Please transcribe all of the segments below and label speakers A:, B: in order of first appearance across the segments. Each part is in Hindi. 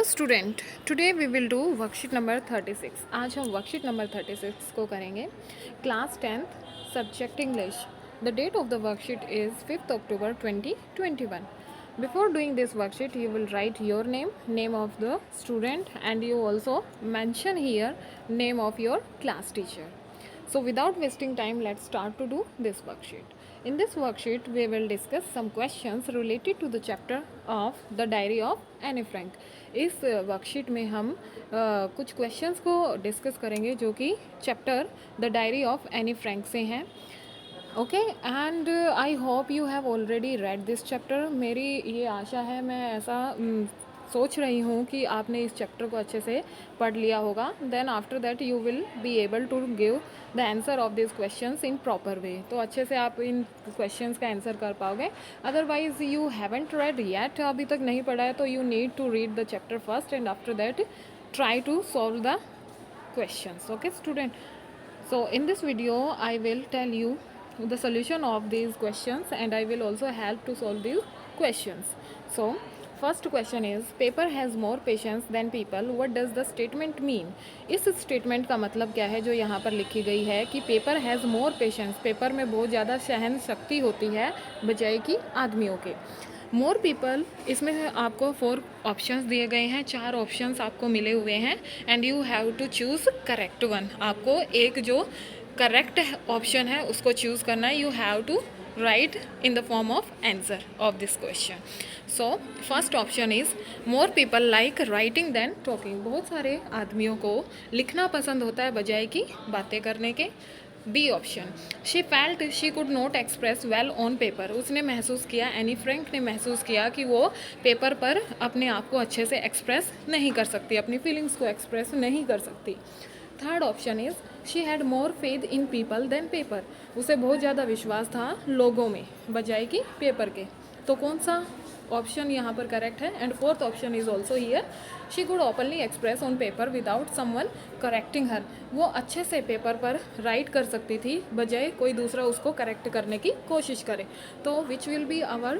A: Student, today we will do worksheet number 36। आज हम वर्कशीट नंबर 36 को करेंगे। Class 10th, subject English. The date of the worksheet is 5th October 2021। Before doing this worksheet, you will write your name, name of the student, and you also mention here name of your class teacher. So without wasting time, let's start to do this worksheet. In this worksheet, we will discuss some questions related to the chapter of the Diary of Anne Frank. इस वर्कशीट में हम कुछ क्वेश्चंस को डिस्कस करेंगे जो कि chapter the diary of Anne Frank से हैं। Okay, and I hope you have already read this chapter. मेरी ये आशा है, मैं ऐसा सोच रही हूँ कि आपने इस चैप्टर को अच्छे से पढ़ लिया होगा। Then after that you will be able to give the answer of this questions in proper way. तो अच्छे से आप इन क्वेश्चंस का आंसर कर पाओगे। Otherwise you haven't read yet, अभी तक नहीं पढ़ा है, तो you need to read the chapter first and after that try to solve the questions. Okay student, so in this video I will tell you the solution of these questions and I will also help to solve these questions. So first question is, paper has more patience than people. What does the statement mean? इस statement का मतलब क्या है जो यहाँ पर लिखी गई है कि paper has more patience, paper में बहुत ज़्यादा सहन शक्ति होती है बजाय कि आदमियों के। मोर पीपल, इसमें आपको 4 ऑप्शंस दिए गए हैं, 4 ऑप्शंस आपको मिले हुए हैं and you have to choose correct one. आपको एक जो करेक्ट ऑप्शन है उसको चूज़ करना है। You have to write in the form of answer of this question. So first option is, more people like writing than talking. बहुत सारे आदमियों को लिखना पसंद होता है बजाय कि बातें करने के। B option, she felt she could not express well on paper. उसने महसूस किया, एनी फ्रैंक ने महसूस किया कि वो पेपर पर अपने आप को अच्छे से एक्सप्रेस नहीं कर सकती, अपनी फीलिंग्स को एक्सप्रेस नहीं कर सकती। Third option is, she had more faith in people than paper. उसे बहुत ज़्यादा विश्वास था लोगों में बजाय कि पेपर के। तो कौन सा ऑप्शन यहाँ पर करेक्ट है? And fourth option is also here, she could openly express on paper without someone correcting her. वो अच्छे से पेपर पर राइट कर सकती थी बजाय कोई दूसरा उसको करेक्ट करने की कोशिश करे। तो which will be our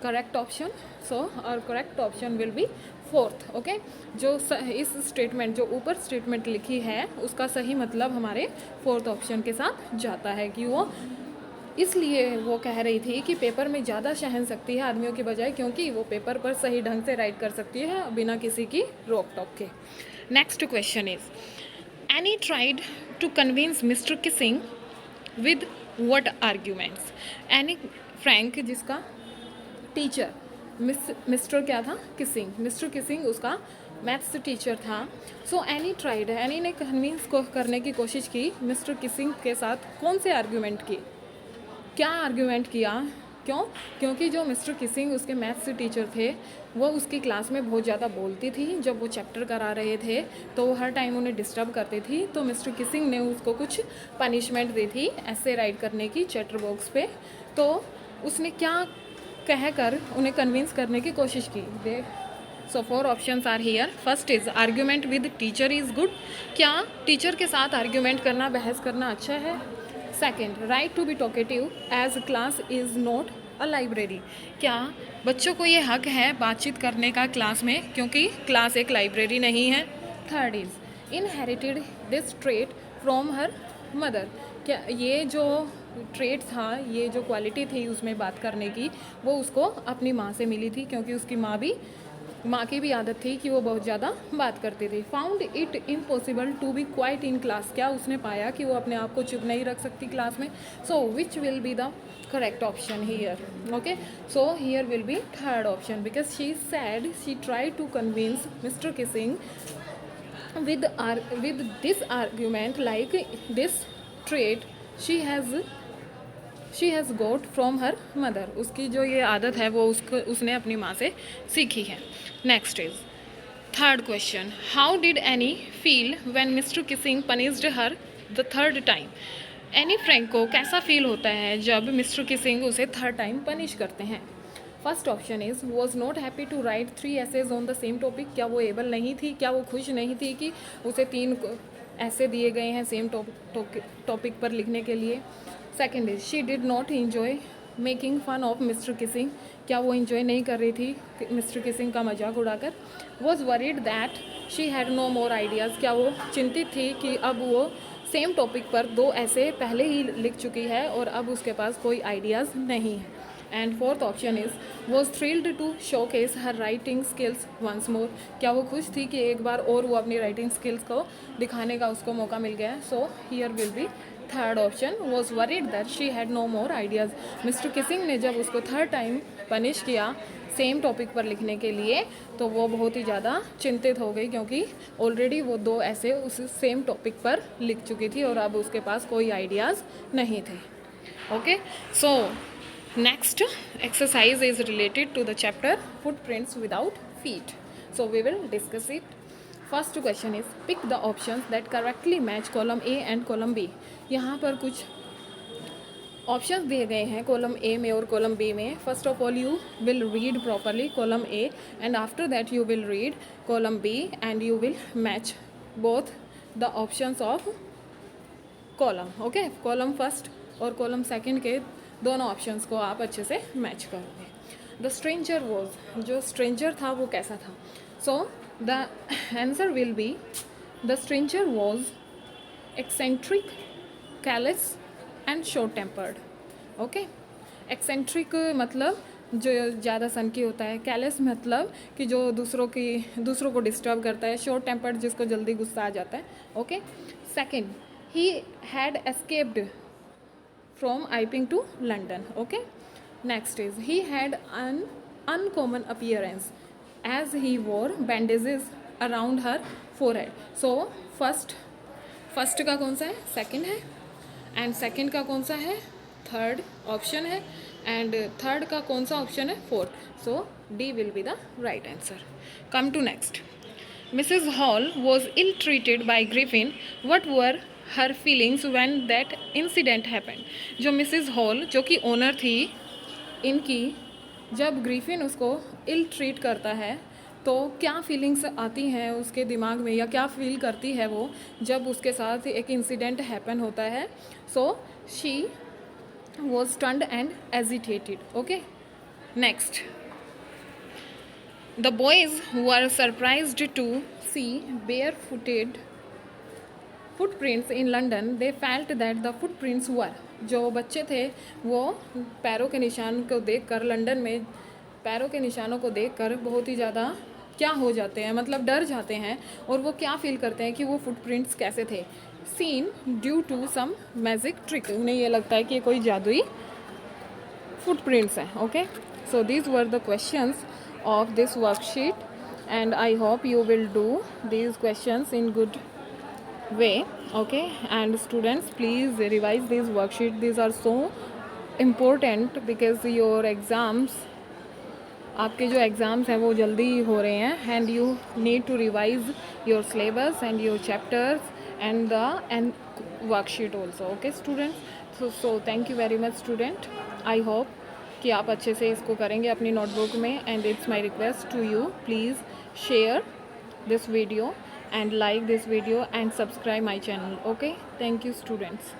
A: correct option? So our correct option will be fourth. Okay, जो इस स्टेटमेंट, जो ऊपर स्टेटमेंट लिखी है उसका सही मतलब हमारे फोर्थ ऑप्शन के साथ जाता है कि वो इसलिए वो कह रही थी कि पेपर में ज़्यादा सहन शक्ति है आदमियों की बजाय, क्योंकि वो पेपर पर सही ढंग से राइट कर सकती है बिना किसी की रोक टोक के। Next question is, Anne tried to convince mister Keesing with what arguments. Anne Frank, जिसका टीचर मिस्टर क्या था? किसिंग। मिस्टर किसिंग उसका मैथ्स टीचर था। सो एनी ट्राइड, एनी ने कन्विंस को करने की कोशिश की मिस्टर किसिंग के साथ। कौन से आर्ग्यूमेंट की, क्या आर्ग्यूमेंट किया? क्यों? क्योंकि जो मिस्टर किसिंग उसके मैथ्स टीचर थे वो उसकी क्लास में बहुत ज़्यादा बोलती थी। जब वो चैप्टर करा रहे थे तो वो हर टाइम उन्हें डिस्टर्ब करती थी। तो मिस्टर किसिंग ने उसको कुछ पनिशमेंट दी थी ऐसे राइट करने की चैटर बॉक्स पे। तो उसने क्या कहकर उन्हें कन्विंस करने की कोशिश की? देख, so 4 options are here. First is, argument with teacher is good. क्या टीचर के साथ आर्ग्यूमेंट करना, बहस करना अच्छा है? Second, right to be talkative as class is not a library. क्या बच्चों को ये हक है बातचीत करने का क्लास में, क्योंकि क्लास एक लाइब्रेरी नहीं है? Third is, inherited this trait from her mother. क्या ये जो ट्रेट था, ये जो क्वालिटी थी उसमें बात करने की, वो उसको अपनी माँ से मिली थी, क्योंकि उसकी माँ की भी आदत थी कि वो बहुत ज़्यादा बात करती थी। Found it impossible to be quiet in class. क्या उसने पाया कि वो अपने आप को चुप नहीं रख सकती क्लास में? So which will be the correct option here? Okay, so here will be third option, because she said she try to convince mister Kissing with this argument like this trait she has got from her mother. उसकी जो ये आदत है वो उसने अपनी माँ से सीखी है। Next is third question, how did Anne feel when mister Keesing punished her the third time. Anne Frank को कैसा फील होता है जब मिस्टर किसिंग उसे थर्ड टाइम पनिश करते हैं? First option is, was not happy to write 3 essays on the same topic. क्या वो एबल नहीं थी, क्या वो खुश नहीं थी कि उसे 3 ऐसे दिए गए हैं सेम टॉपिक पर लिखने के लिए? Second is, she did not enjoy making fun of mister Keesing. क्या वो इंजॉय नहीं कर रही थी मिस्टर किसिंग का मजाक उड़ाकर? Was worried that she had no more ideas, क्या वो चिंतित थी कि अब वो सेम टॉपिक पर 2 ऐसे पहले ही लिख चुकी है और अब उसके पास कोई आइडियाज़ नहीं है? And fourth option is was thrilled to showcase her writing skills once more, क्या वो खुश थी कि एक बार और वो अपनी राइटिंग स्किल्स को दिखाने का उसको मौका मिल गया है? So here will be third option, was worried that she had no more ideas. Mister Keesing ने जब उसको थर्ड टाइम पनिश किया सेम टॉपिक पर लिखने के लिए तो वो बहुत ही ज़्यादा चिंतित हो गई, क्योंकि ऑलरेडी वो 2 ऐसे उस सेम टॉपिक पर लिख चुकी थी और अब उसके पास कोई आइडियाज़ नहीं थे। Okay, so next exercise is related to the chapter footprints without feet, so we will discuss it. First question is pick the options that correctly match column A and column B. यहाँ पर कुछ ऑप्शंस दिए गए हैं कॉलम ए में और कॉलम बी में. First of all you will read properly column A and after that you will read column B and you will match both the options of column. Okay, column first और कॉलम सेकंड के दोनों ऑप्शंस को आप अच्छे से मैच करोगे. द स्ट्रेंजर वॉज, जो स्ट्रेंजर था वो कैसा था? So the answer will be the stranger was eccentric, callous and short tempered. Okay, eccentric मतलब जो ज़्यादा सनकी होता है, कैलेस मतलब कि जो दूसरों को डिस्टर्ब करता है, शॉर्ट टेम्पर्ड जिसको जल्दी गुस्सा आ जाता है. Okay, second he had escaped from Iping to London. Okay, next is he had an uncommon appearance as he wore bandages around her forehead. So first का कौन सा है? सेकंड है. एंड सेकंड का कौन सा है? थर्ड ऑप्शन है. एंड थर्ड का कौन सा ऑप्शन है? Fourth. So D will be the right answer. Come to next. Mrs. Hall was ill treated by Griffin. What were her feelings when that incident happened? जो मिसेस हॉल जो कि ओनर थी इनकी, जब ग्रिफिन उसको इल ट्रीट करता है तो क्या फीलिंग्स आती हैं उसके दिमाग में, या क्या फील करती है वो जब उसके साथ एक इंसिडेंट हैपन होता है? So she was stunned and agitated. Okay, next. The boys were surprised to see barefooted footprints in London. They felt that the footprints were, जो बच्चे थे वो पैरों के निशान को देखकर, लंदन में पैरों के निशानों को देखकर बहुत ही ज़्यादा क्या हो जाते हैं, मतलब डर जाते हैं. और वो क्या फील करते हैं कि वो फुटप्रिंट्स कैसे थे? Seen due to some magic trick, उन्हें ये लगता है कि ये कोई जादुई फुटप्रिंट्स हैं. Okay, so these were the questions of this worksheet and I hope you will do these questions in good way. Okay, and students please revise these worksheet. These are so important because your exams, आपके जो एग्ज़ाम्स हैं वो जल्दी हो रहे हैं and you need to revise your syllabus and your chapters and the worksheet also. Okay students, so thank you very much student. I hope कि आप अच्छे से इसको करेंगे अपनी नोटबुक में. And it's my request to you, please share this video and like this video and subscribe my channel. Okay, thank you students.